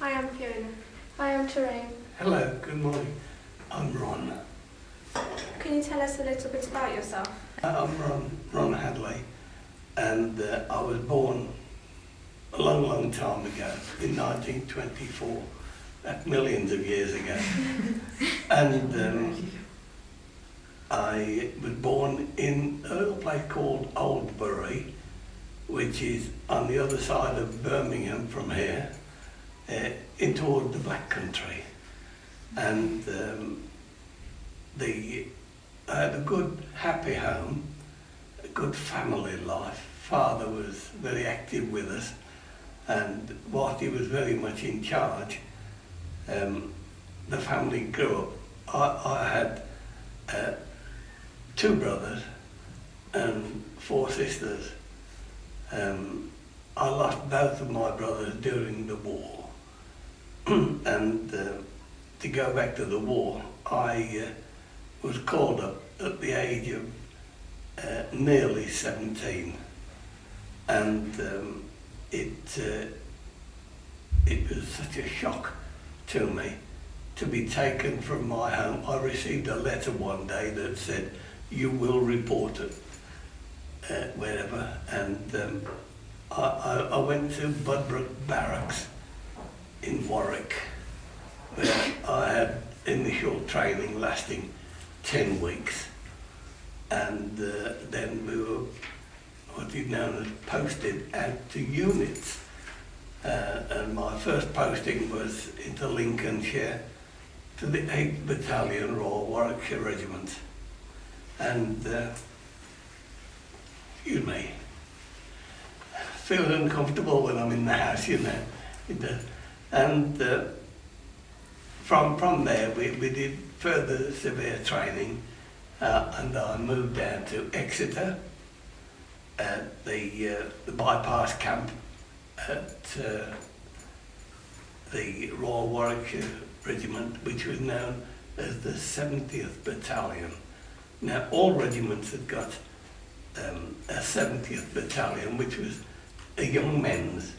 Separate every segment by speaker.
Speaker 1: Hi, I'm Fiona.
Speaker 2: Hi, I'm Tahreem.
Speaker 3: Hello, good morning. I'm Ron.
Speaker 1: Can you tell us a little bit about yourself?
Speaker 3: I'm Ron Hadley, and I was born a long time ago, in 1924, that's millions of years ago. And I was born in a little place called Oldbury, which is on the other side of Birmingham from here, in toward the Black Country. And I had a good, happy home, a good family life. Father was very active with us, and whilst he was very much in charge, the family grew up. I had 2 brothers and 4 sisters. I lost both of my brothers during the war. And to go back to the war, I was called up at the age of nearly 17, and it was such a shock to me to be taken from my home. I received a letter one day that said, "You will report it wherever," and I went to Budbrook Barracks in Warwick, where I had initial training lasting 10 weeks, and then we were what is known as posted out to units, and my first posting was into Lincolnshire to the 8th Battalion Royal Warwickshire Regiment, and excuse me, feel uncomfortable when I'm in the house, you know. It does. And from there we did further severe training, and I moved down to Exeter at the bypass camp at the Royal Warwickshire Regiment, which was known as the 70th Battalion. Now all regiments had got a 70th Battalion, which was a young men's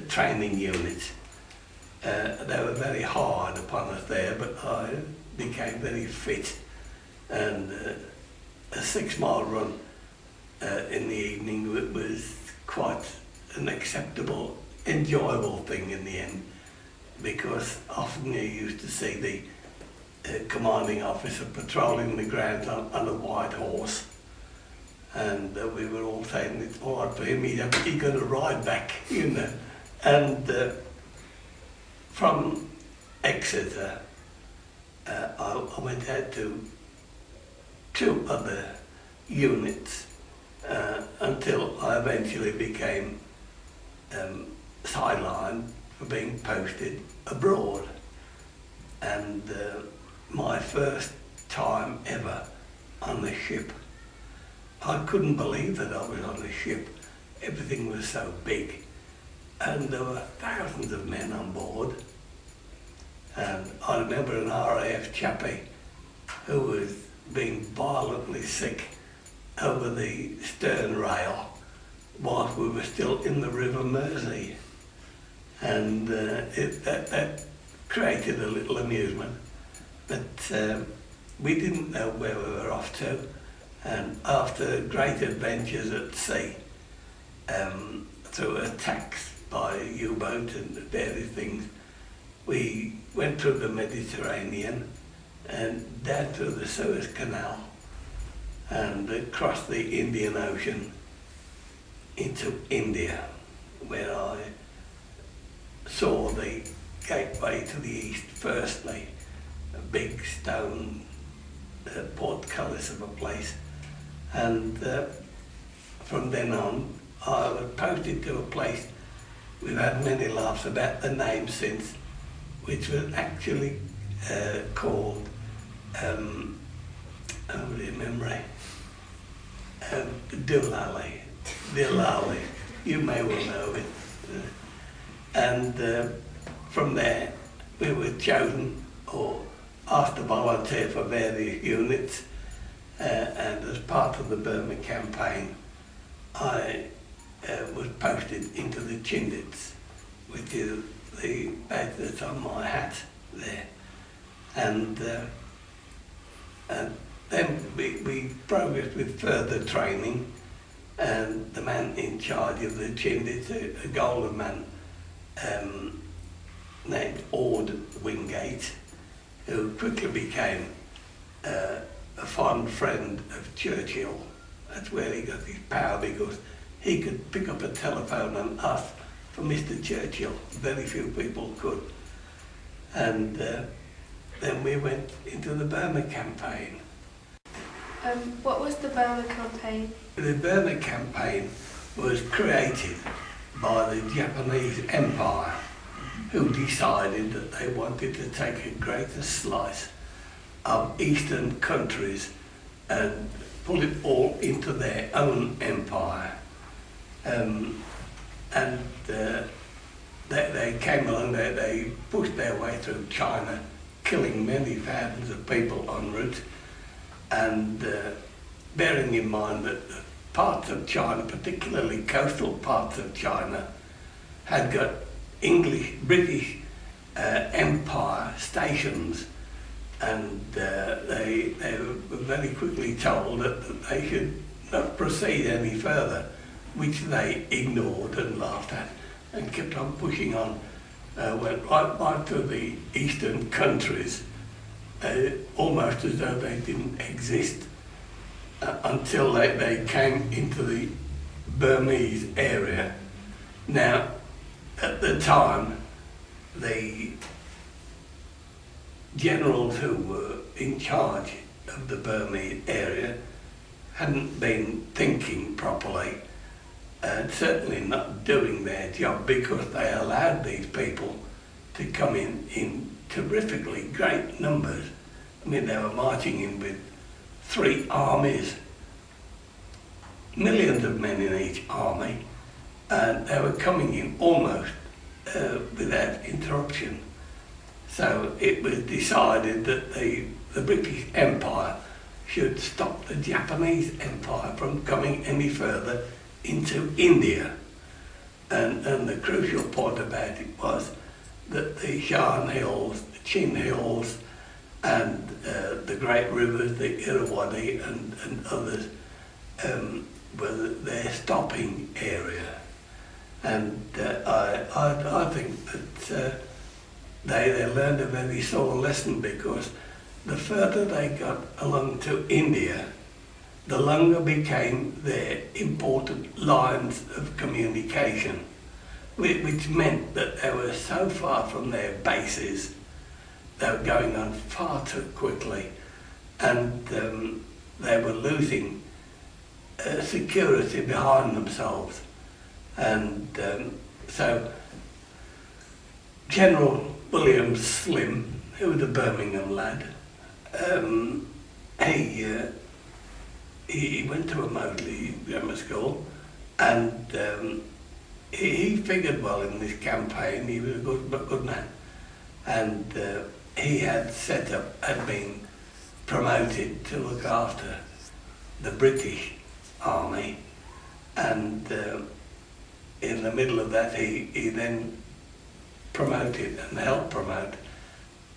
Speaker 3: training unit. They were very hard upon us there, but I became very fit, and a 6-mile run in the evening was quite an acceptable, enjoyable thing in the end, because often you used to see the commanding officer patrolling the grounds on a white horse, and we were all saying it's hard for him, he's going to ride back, you know. And from Exeter, I went out to 2 other units until I eventually became sidelined for being posted abroad. And my first time ever on the ship, I couldn't believe that I was on a ship. Everything was so big, and there were thousands of men on board. And I remember an RAF chappie who was being violently sick over the stern rail whilst we were still in the River Mersey, and that created a little amusement. But we didn't know where we were off to, and after great adventures at sea, through attacks by U-boat and various things, we went through the Mediterranean and down through the Suez Canal and across the Indian Ocean into India, where I saw the gateway to the east firstly, a big stone portcullis of a place, and from then on I was posted to a place we've had many laughs about the name since, which was actually called, memory, Dillali. You may well know it. And from there we were chosen or asked to volunteer for various units, and as part of the Burma Campaign I was posted into the Chindits, which is the badge that's on my hat there. And then we progressed with further training, and the man in charge of the Chindits, a golden man named Wingate, who quickly became a fond friend of Churchill. That's where he got his power, because he could pick up a telephone and ask for Mr. Churchill. Very few people could. And then we went into the Burma Campaign.
Speaker 1: What was the Burma Campaign?
Speaker 3: The Burma Campaign was created by the Japanese Empire, who decided that they wanted to take a greater slice of eastern countries and pull it all into their own empire. They came along, they pushed their way through China, killing many thousands of people en route, and bearing in mind that parts of China, particularly coastal parts of China, had got British Empire stations, and they were very quickly told that they should not proceed any further, which they ignored and laughed at and kept on pushing on, went right to the eastern countries, almost as though they didn't exist, until they came into the Burmese area. Now, at the time, the generals who were in charge of the Burmese area hadn't been thinking properly, and certainly not doing their job, because they allowed these people to come in terrifically great numbers. I mean, they were marching in with 3 armies, millions of men in each army, and they were coming in almost without interruption. So it was decided that the British Empire should stop the Japanese Empire from coming any further into India. And the crucial point about it was that the Shan Hills, the Chin Hills, and the great rivers, the Irrawaddy and others, were their stopping area. And I think that they learned a very sore lesson, because the further they got along to India, the longer became their important lines of communication, which meant that they were so far from their bases, they were going on far too quickly, and they were losing security behind themselves. And so General William Slim, who was a Birmingham lad, he went to a Moseley grammar school, and he figured well in this campaign. He was a good man, and he had been promoted to look after the British Army, and in the middle of that he then promoted and helped promote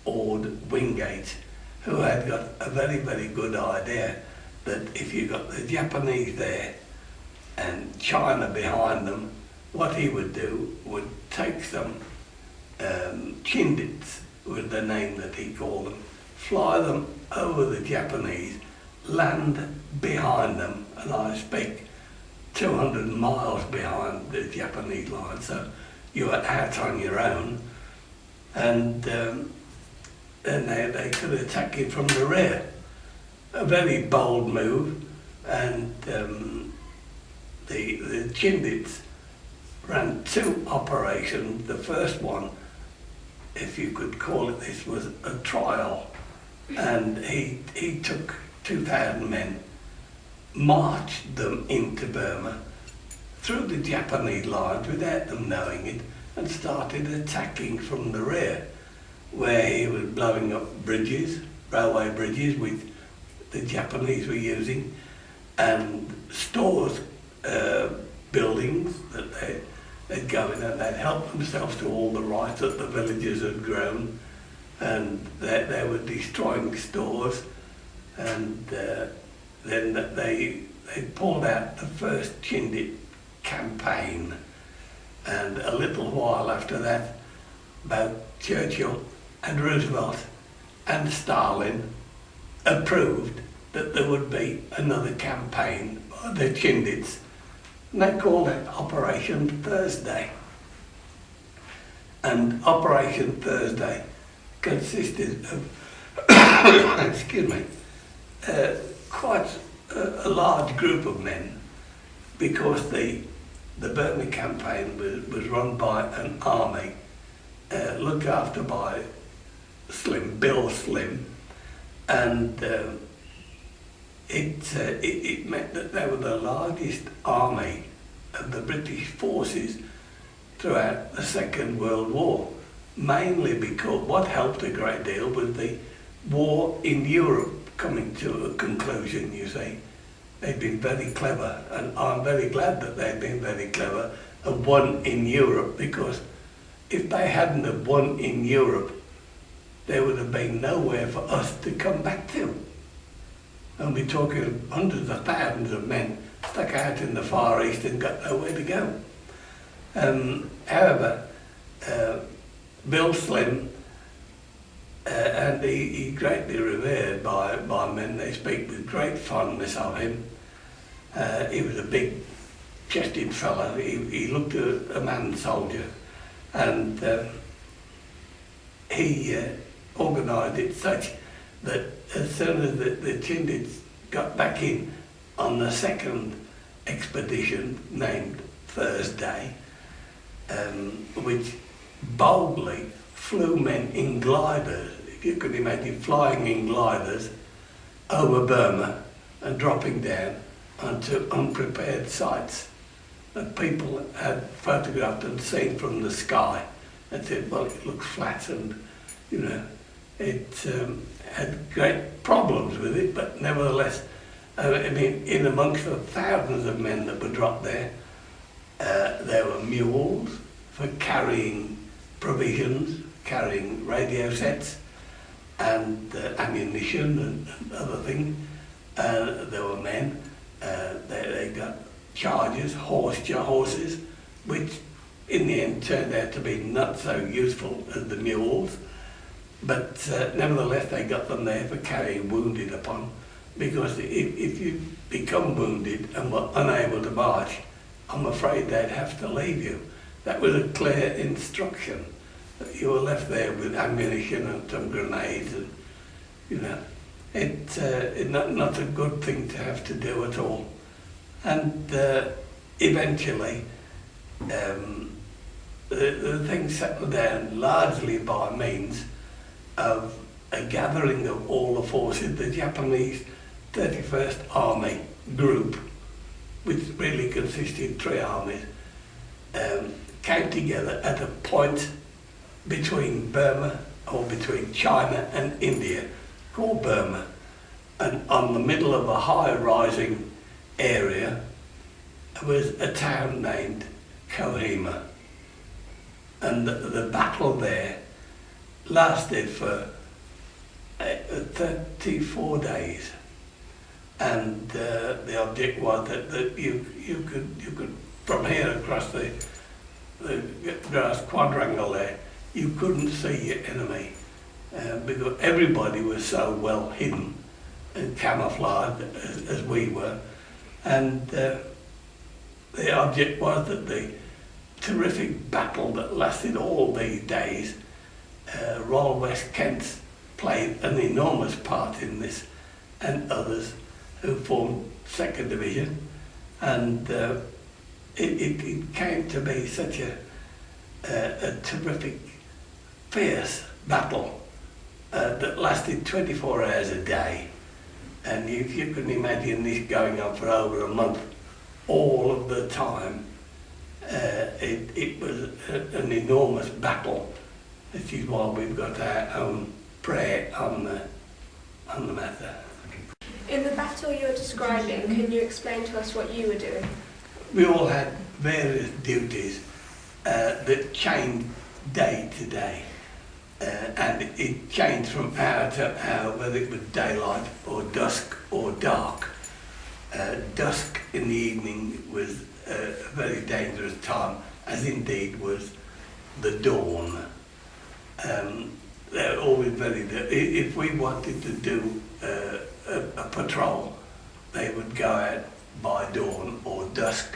Speaker 3: Wingate, who had got a very, very good idea that if you got the Japanese there and China behind them, what he would do would take some Chindits, was the name that he called them, fly them over the Japanese, land behind them, and I speak 200 miles behind the Japanese line, so you were out on your own, and then they could attack you from the rear. A very bold move, and the Chindits ran 2 operations. The first one, if you could call it this, was a trial, and he took 2,000 men, marched them into Burma through the Japanese lines without them knowing it, and started attacking from the rear, where he was blowing up bridges, railway bridges, which the Japanese were using, and stores, buildings that they'd go in and they'd help themselves to all the rice that the villagers had grown, and they were destroying stores, and then they pulled out the first Chindit campaign, and a little while after that, both Churchill and Roosevelt and Stalin approved that there would be another campaign by the Chindits, and they called it Operation Thursday. And Operation Thursday consisted of excuse me, quite a large group of men, because the Burma Campaign was run by an army looked after by Bill Slim, and it meant that they were the largest army of the British forces throughout the Second World War, mainly because what helped a great deal was the war in Europe coming to a conclusion, you see. They'd been very clever, and I'm very glad that they'd been very clever and won in Europe, because if they hadn't have won in Europe, there would have been nowhere for us to come back to. And we're talking hundreds of thousands of men stuck out in the Far East and got nowhere to go. However, Bill Slim, and he greatly revered by men. They speak with great fondness of him. He was a big chested fellow. He looked a man soldier, and he organised it such that as soon as the Chindits got back in on the second expedition, named Thursday, which boldly flew men in gliders, if you could imagine, flying in gliders over Burma and dropping down onto unprepared sites that people had photographed and seen from the sky and said, well, it looks flat, and you know, it had great problems with it, but nevertheless, I mean, in amongst the thousands of men that were dropped there were mules for carrying provisions, carrying radio sets and ammunition and other things. There were men, they got chargers, horses, which in the end turned out to be not so useful as the mules, but nevertheless they got them there for carrying wounded upon, because if you become wounded and were unable to march, I'm afraid they'd have to leave you. That was a clear instruction. You were left there with ammunition and some grenades, and you know, it's not a good thing to have to do at all. And eventually, the thing settled down largely by means of a gathering of all the forces. The Japanese 31st Army Group, which really consisted of 3 armies, came together at a point between Burma, or between China and India, called Burma, and on the middle of a high rising area was a town named Tahreem, and the battle there lasted for 34 days, and the object was that you could from here across the grass quadrangle there, you couldn't see your enemy, because everybody was so well hidden and camouflaged as we were, and the object was that the terrific battle that lasted all these days, Royal West Kents played an enormous part in this, and others who formed 2nd Division, and it came to be such a terrific, fierce battle that lasted 24 hours a day, and you can imagine this going on for over a month, all of the time. It was an enormous battle, which is why we've got our own prayer on the matter.
Speaker 1: In the battle you're describing, can you explain to us what you were doing?
Speaker 3: We all had various duties. that changed day to day. And it changed from hour to hour, whether it was daylight or dusk or dark. Dusk in the evening was a very dangerous time, as indeed was the dawn. They're always very, if we wanted to do a patrol, they would go out by dawn or dusk,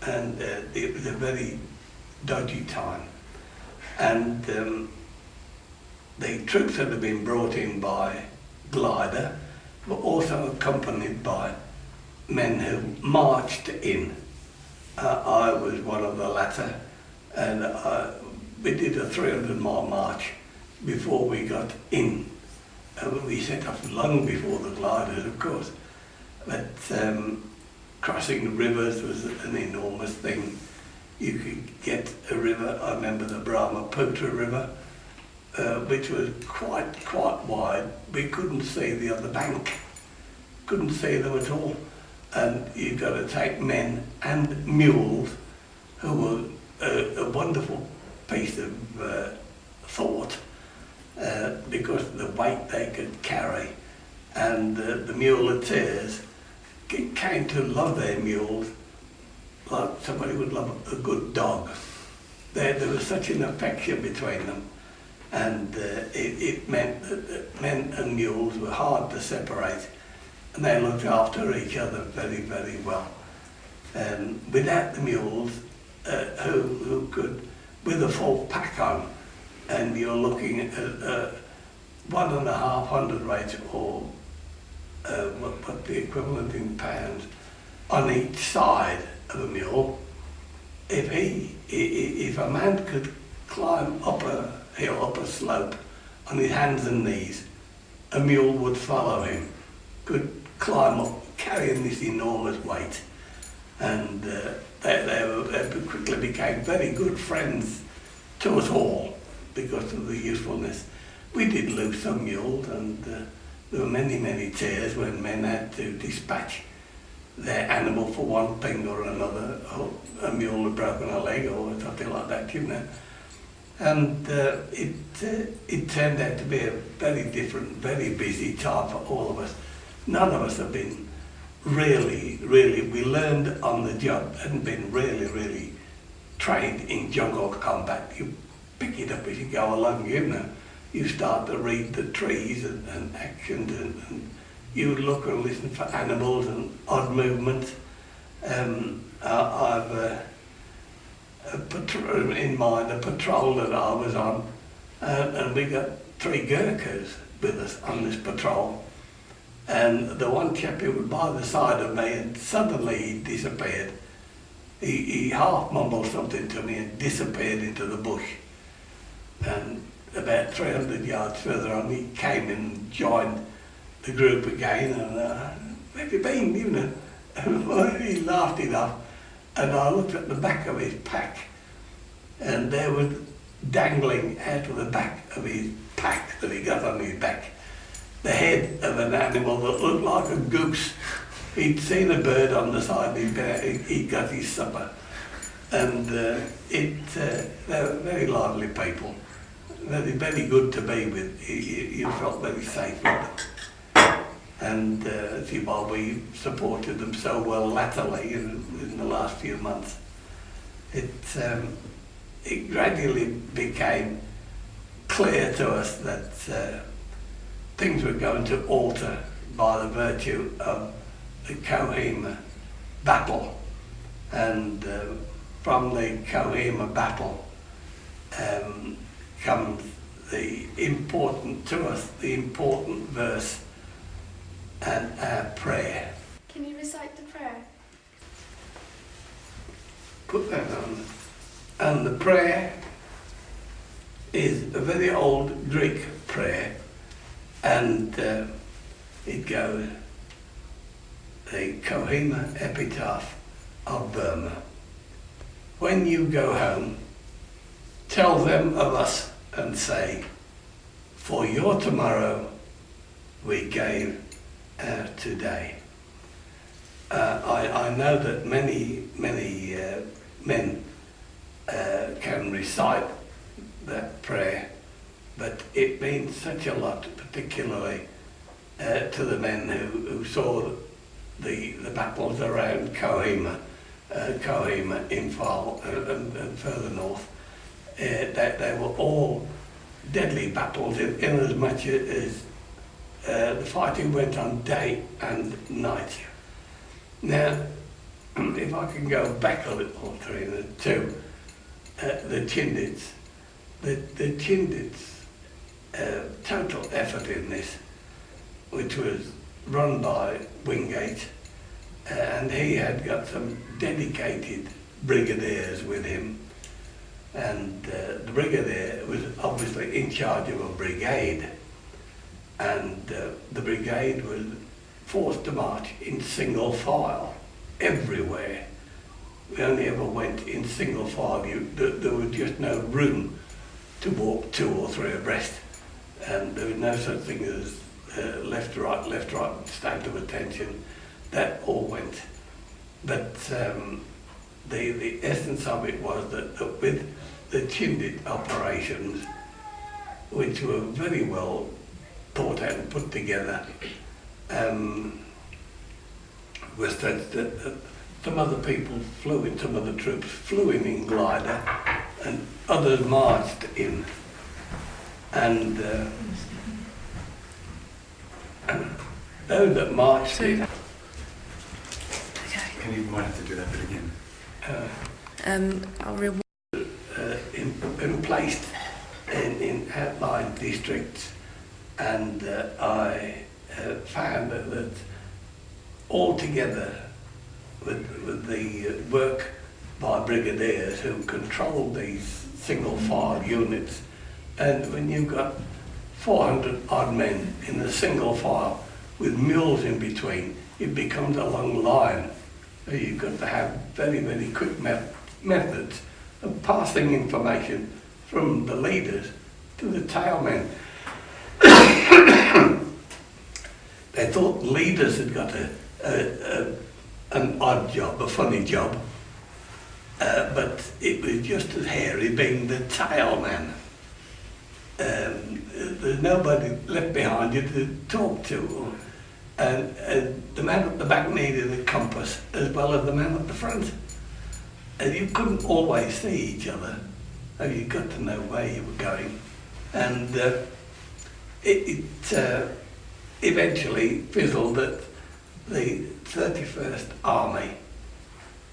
Speaker 3: and it was a very dodgy time. And the troops that had been brought in by glider were also accompanied by men who marched in. I was one of the latter, and we did a 300-mile march before we got in. We set off long before the gliders, of course, but crossing rivers was an enormous thing. You could get a river, I remember the Burma River, which was quite wide. We couldn't see the other bank, couldn't see them at all. And you've got to take men and mules, who were a wonderful piece of thought, because of the weight they could carry. And the muleteers came to love their mules like somebody would love a good dog. There was such an affection between them, and it meant that men and mules were hard to separate, and they looked after each other very, very well. And without the mules, who could, with a full pack on, and you're looking at 1.5 hundredweight, or what the equivalent in pounds, on each side of a mule. If a man could climb up a hill, up a slope, on his hands and knees, a mule would follow him, could climb up carrying this enormous weight. And they quickly became very good friends to us all because of the usefulness. We did lose some mules, and there were many tears when men had to dispatch their animal for one thing or another, or a mule had broken a leg or something like that, you know. And it turned out to be a very different, very busy time for all of us. None of us have been really, we learned on the job, hadn't been really trained in jungle combat. You pick it up as you go along, you know. You start to read the trees and actions, and you look and listen for animals and odd movements. I've in mind a patrol that I was on, and we got 3 Gurkhas with us on this patrol. And the one chap who was by the side of me, and suddenly he disappeared. He half mumbled something to me and disappeared into the bush. And about 300 yards further on, he came and joined the group again, and where have you been, you know? And he laughed it off, and I looked at the back of his pack, and there was dangling out of the back of his pack that he got on his back, the head of an animal that looked like a goose. He'd seen a bird on the side of his bed, he got his supper. And they were very lively people, very good to be with. You felt very safe with them. And while we supported them so well latterly in the last few months, it gradually became clear to us that things were going to alter by the virtue of the Tahreem battle. And from the Tahreem battle comes the important verse and our prayer.
Speaker 1: Can you recite the prayer?
Speaker 3: Put that on. And the prayer is a very old Greek prayer, and it goes, the Tahreem epitaph of Burma. When you go home, tell them of us and say, for your tomorrow we gave our today. I know that many men can recite that prayer, but it means such a lot, particularly to the men who saw the battles around Kohima, Imphal, and further north. That they were all deadly battles in as much as the fighting went on day and night. Now, if I can go back a little to the Chindits, the Chindits' total effort in this, which was run by Wingate, and he had got some dedicated brigadiers with him, and the brigadier was obviously in charge of a brigade, and the brigade was forced to march in single file everywhere. We only ever went in single file. There was just no room to walk 2 or 3 abreast, and there was no such thing as left, right, state of attention. That all went. But the essence of it was that with the Chindit operations, which were very well thought out and put together, was that some other people flew in, some other troops flew in glider, and others marched in. And those that marched in...
Speaker 2: And you might have to do that bit again.
Speaker 1: I'll reward.
Speaker 3: Been placed in outlying districts, and I found that altogether with the work by brigadiers who controlled these single file units, and when you've got 400 odd men in a single file with mules in between, it becomes a long line. So you've got to have very, very quick methods of passing information from the leaders to the tailmen. They thought leaders had got an odd job, a funny job, but it was just as hairy being the tailman. There's nobody left behind you to talk to. And the man at the back needed a compass as well as the man at the front. And you couldn't always see each other, so you got to know where you were going. And it eventually fizzled that the 31st Army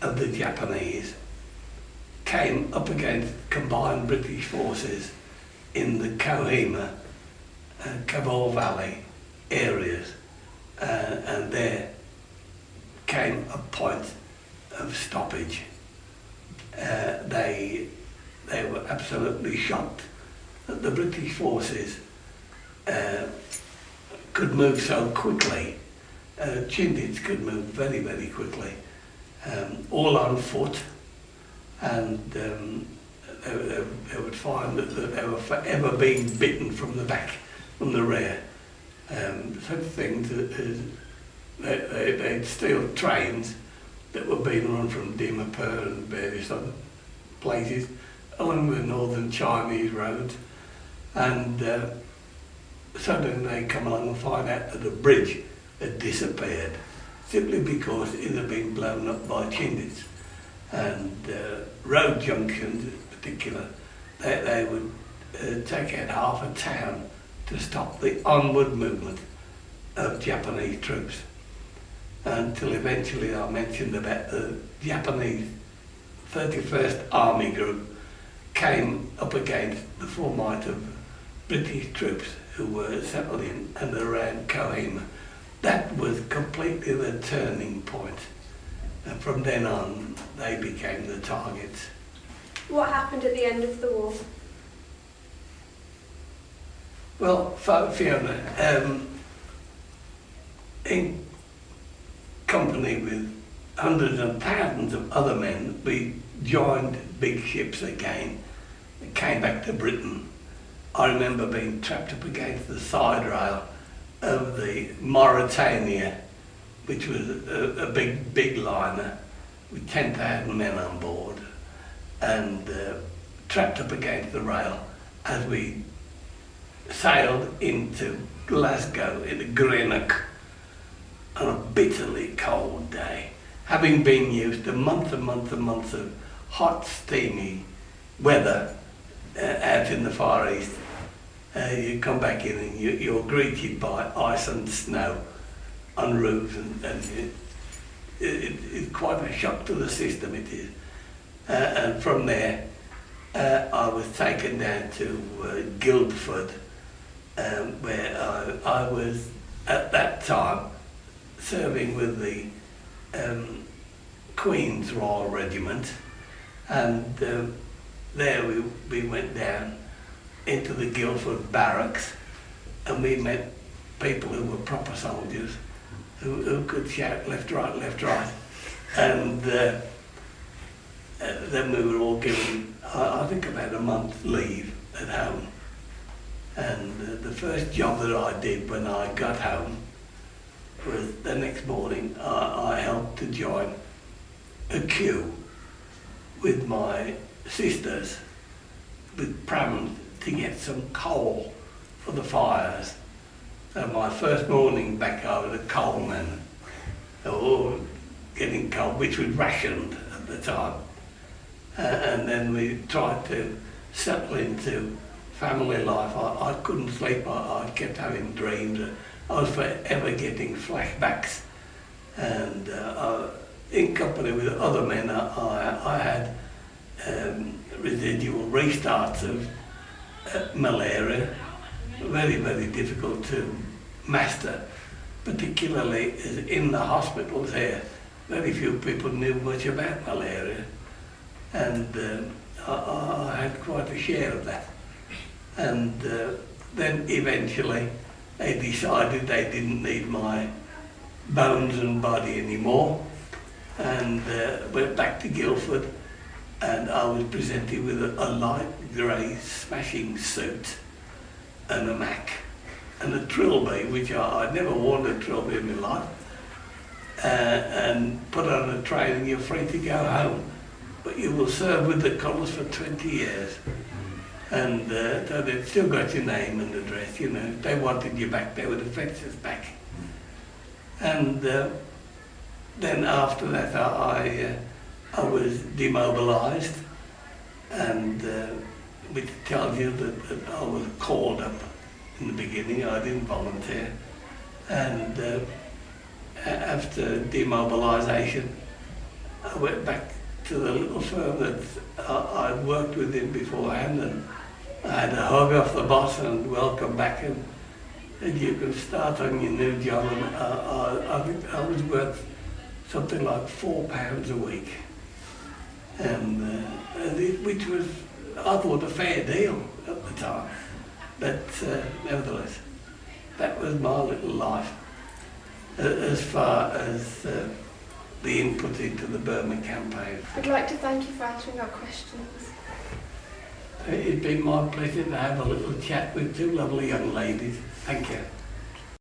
Speaker 3: of the Japanese came up against combined British forces in the Kohima and Kabul Valley areas. And there came a point of stoppage. They were absolutely shocked that the British forces could move so quickly. Chindits could move very, very quickly, all on foot, and they would find that they were forever being bitten from the back, from the rear. Such things as they'd steal trains that were being run from Dimapur and various other places along the northern Chinese roads, and suddenly they come along and find out that the bridge had disappeared simply because it had been blown up by Chindits. And road junctions in particular, they would take out half a town to stop the onward movement of Japanese troops, until eventually I mentioned about the Japanese 31st Army Group came up against the full might of British troops who were settled in and around Kohima. That was completely the turning point, and from then on they became the targets.
Speaker 1: What happened at the end of the war?
Speaker 3: Well, Fiona, in company with hundreds and thousands of other men, we joined big ships again and came back to Britain. I remember being trapped up against the side rail of the Mauritania, which was a big liner with 10,000 men on board. and trapped up against the rail as we sailed into Glasgow in Greenock on a bitterly cold day. Having been used to months and months and months of hot, steamy weather out in the Far East, you come back in and you're greeted by ice and snow on roofs, and it's quite a shock to the system, it is. And from there, I was taken down to Guildford, where I was at that time serving with the Queen's Royal Regiment, and there we went down into the Guildford barracks, and we met people who were proper soldiers, who could shout left, right, and then we were all given, I think, about a month's leave at home. And the first job that I did when I got home was the next morning I helped to join a queue with my sisters with prams to get some coal for the fires. So my first morning back, I was a coalman, or getting coal, which was rationed at the time. And then we tried to settle into family life. I couldn't sleep, I kept having dreams. I was forever getting flashbacks. And in company with other men, I had residual restarts of malaria, very, very difficult to master, particularly as in the hospitals here. Very few people knew much about malaria, and I had quite a share of that. And then eventually they decided they didn't need my bones and body anymore, and went back to Guildford, and I was presented with a light grey smashing suit and a Mac and a trilby, which I'd never worn a trilby in my life, and put on a train and you're free to go home, but you will serve with the colours for 20 years. And so they've still got your name and address, you know. If they wanted you back, they would have fetched us back. And then after that, I was demobilised, and which tells you that I was called up in the beginning. I didn't volunteer. And after demobilisation, I went back to the little firm that I'd worked with him beforehand, and I had a hug off the boss and welcome back, and you can start on your new job. And I think I was worth something like £4 a week, and which was, I thought, a fair deal at the time. But nevertheless, that was my little life as far as the input into the Burma Campaign.
Speaker 1: I'd like to thank you for answering our questions.
Speaker 3: It's been my pleasure to have a little chat with two lovely young ladies. Thank you.